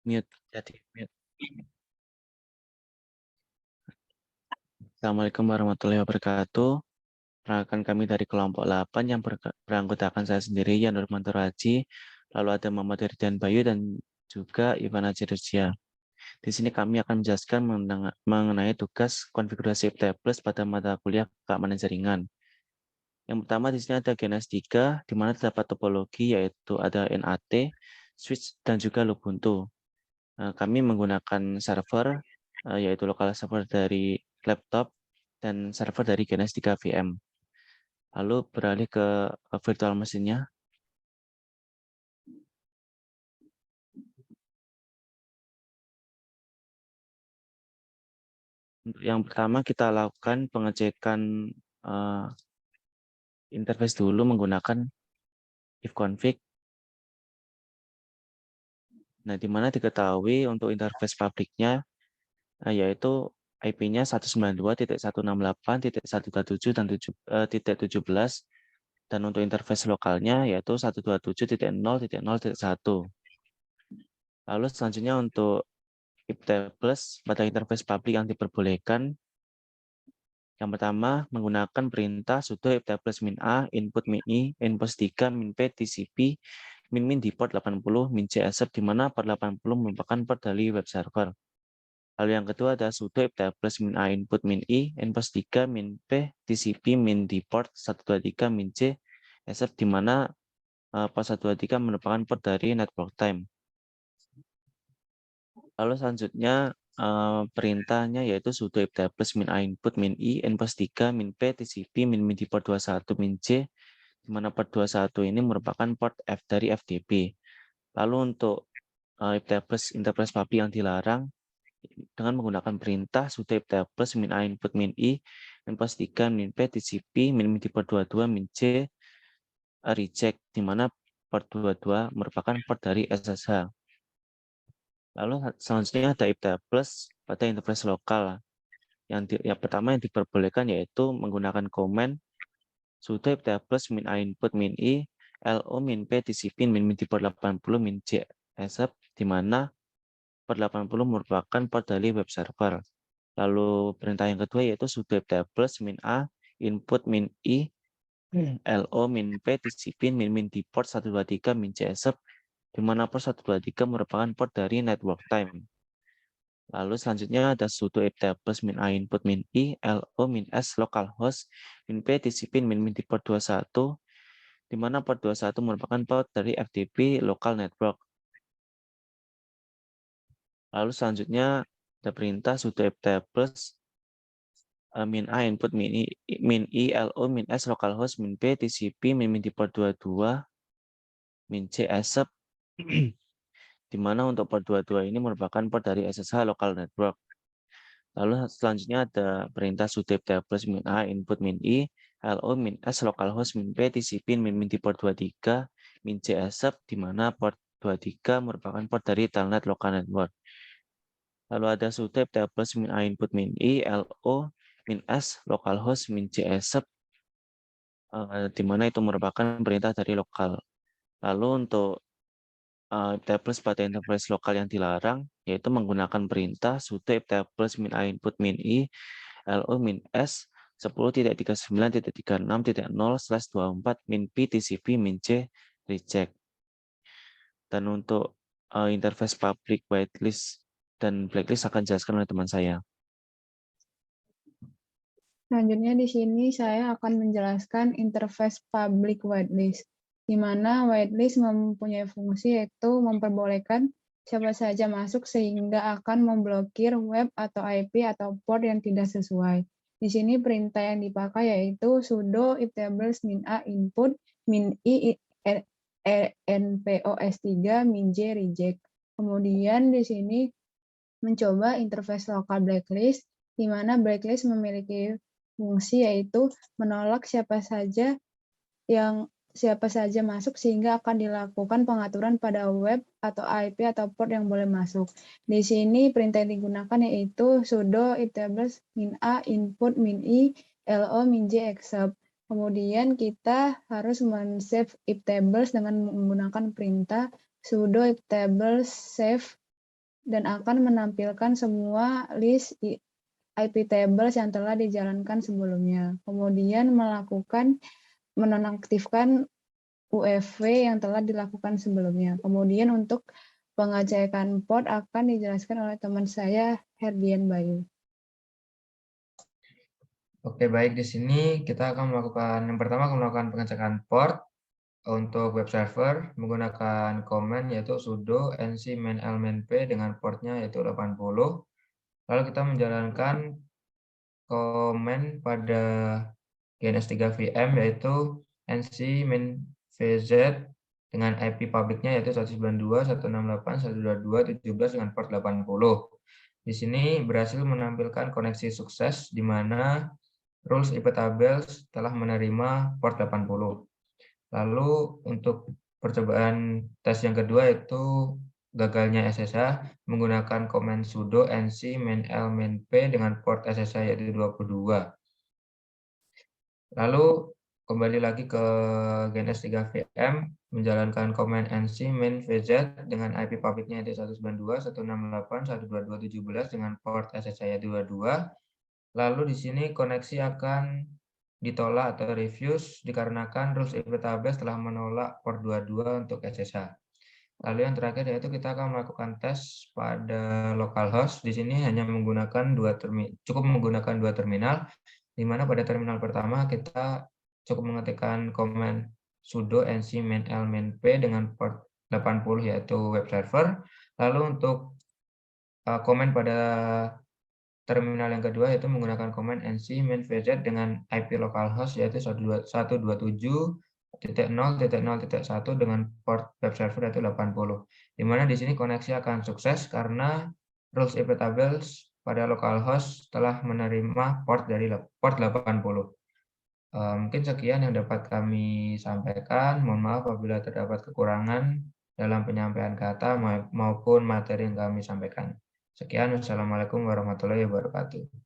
Mute, jadi mute. Assalamualaikum warahmatullahi wabarakatuh. Perkenalkan kami dari kelompok 8 yang beranggotakan saya sendiri, Yan Nurmanto Raji, lalu ada Muhammad Iridian Bayu dan juga Ivan Ajirizia. Di sini kami akan menjelaskan mengenai tugas konfigurasi tablets pada mata kuliah keamanan jaringan. Yang pertama di sini ada GNS 3, di mana terdapat topologi yaitu ada NAT, switch, dan juga Ubuntu. Kami menggunakan server, yaitu lokal server dari laptop dan server dari GNS 3 VM. Lalu beralih ke virtual mesinnya. Untuk yang pertama kita lakukan pengecekan interface dulu menggunakan ifconfig. Nah, di mana diketahui untuk interface publiknya yaitu IP-nya 192.168.127 dan 17, dan untuk interface lokalnya yaitu 127.0.0.1. Lalu selanjutnya untuk iftables pada interface publik yang diperbolehkan, yang pertama menggunakan perintah sudo iftables min a input min i input 3 min p tcp min di port 80 min c accept, di mana port 80 merupakan port dari web server. Lalu yang kedua ada sudo iftables min a input min i input 3 min p tcp min di port 123 min c accept, di mana port 123 merupakan port dari network time. Lalu selanjutnya perintahnya yaitu sudo iftables min a input min i input 3 min p tcp min di port 21 min c, di mana port 21 ini merupakan port F dari FTP. Lalu untuk iftables interface public yang dilarang dengan menggunakan perintah sudo iftables min a input min i input 3 min p tcp min di port 22 min c reject, di mana port 22 merupakan port dari SSH. Lalu selanjutnya ada iftables pada interface lokal. Yang pertama yang diperbolehkan yaitu menggunakan command sudo iftables min a input min i lo min p tcp min di port 80 min c accept, di mana port 80 merupakan port dari web server. Lalu perintah yang kedua yaitu sudo iftables min a input min i lo min p tcp min di port 123 min c accept, di mana port 123 merupakan port dari network time. Lalu selanjutnya ada sudo iftables min a input min i lo min s localhost min p tcp min di port 21, di mana port 21 merupakan port dari FTP local network. Lalu selanjutnya ada perintah sudo iftables min a input min i lo min s localhost min p tcp min di port 22 min c accept, di mana untuk port 22 ini merupakan port dari SSH local network. Lalu selanjutnya ada perintah sudo iftables min a input min i lo min s localhost min p tcp min di port 23 min c accept, di mana port 23 merupakan port dari telnet local network. Lalu ada sudo iftables min a input min i lo min s localhost min c accept, di mana itu merupakan perintah dari lokal. Lalu untuk iftables pada interface lokal yang dilarang yaitu menggunakan perintah sudo iftables min a input min i lo min s 10.39.36.0/24 min p tcp min c reject. Dan untuk interface public whitelist dan blacklist akan dijelaskan oleh teman saya. Selanjutnya di sini saya akan menjelaskan interface public whitelist, di mana whitelist mempunyai fungsi yaitu memperbolehkan siapa saja masuk sehingga akan memblokir web atau IP atau port yang tidak sesuai. Di sini perintah yang dipakai yaitu sudo iftables min a input min i npos 3 min j reject. Kemudian di sini mencoba interface lokal blacklist, di mana blacklist memiliki fungsi yaitu menolak siapa saja masuk sehingga akan dilakukan pengaturan pada web atau IP atau port yang boleh masuk. Di sini perintah yang digunakan yaitu sudo iftables min a input min i lo min j accept. Kemudian kita harus men-save iftables dengan menggunakan perintah sudo iftables save dan akan menampilkan semua list IP tables yang telah dijalankan sebelumnya. Kemudian menonaktifkan UEFW yang telah dilakukan sebelumnya. Kemudian untuk pengecekan port akan dijelaskan oleh teman saya, Herdian Bayu. Oke, baik. Di sini kita akan melakukan, yang pertama akan melakukan pengecekan port untuk web server menggunakan command yaitu sudo nc main main p dengan portnya yaitu 80. Lalu kita menjalankan command pada GNS3 VM yaitu nc main vz dengan IP publiknya yaitu 192.168.122.17 dengan port 80. Di sini berhasil menampilkan koneksi sukses di mana rules IP tables telah menerima port 80. Lalu untuk percobaan tes yang kedua yaitu gagalnya SSH menggunakan command sudo nc main main p dengan port SSH yaitu 22. Lalu kembali lagi ke GNS3 VM menjalankan command nc main vz dengan IP publiknya yaitu 192.168.122.17 dengan port SSH yaitu 22. Lalu di sini koneksi akan ditolak atau refuse dikarenakan rules IP tables telah menolak port 22 untuk SSH. Lalu yang terakhir yaitu kita akan melakukan tes pada localhost. Di sini hanya cukup menggunakan dua terminal, di mana pada terminal pertama kita cukup mengetikkan command sudo nc main main p dengan port 80 yaitu web server. Lalu untuk command pada terminal yang kedua yaitu menggunakan command nc main vz dengan IP localhost yaitu 127.0.0.1 dengan port web server yaitu 80. Di mana di sini koneksi akan sukses karena rules IP tables pada localhost telah menerima port dari port 80. Mungkin sekian yang dapat kami sampaikan. Mohon maaf apabila terdapat kekurangan dalam penyampaian kata maupun materi yang kami sampaikan. Sekian, wassalamualaikum warahmatullahi wabarakatuh.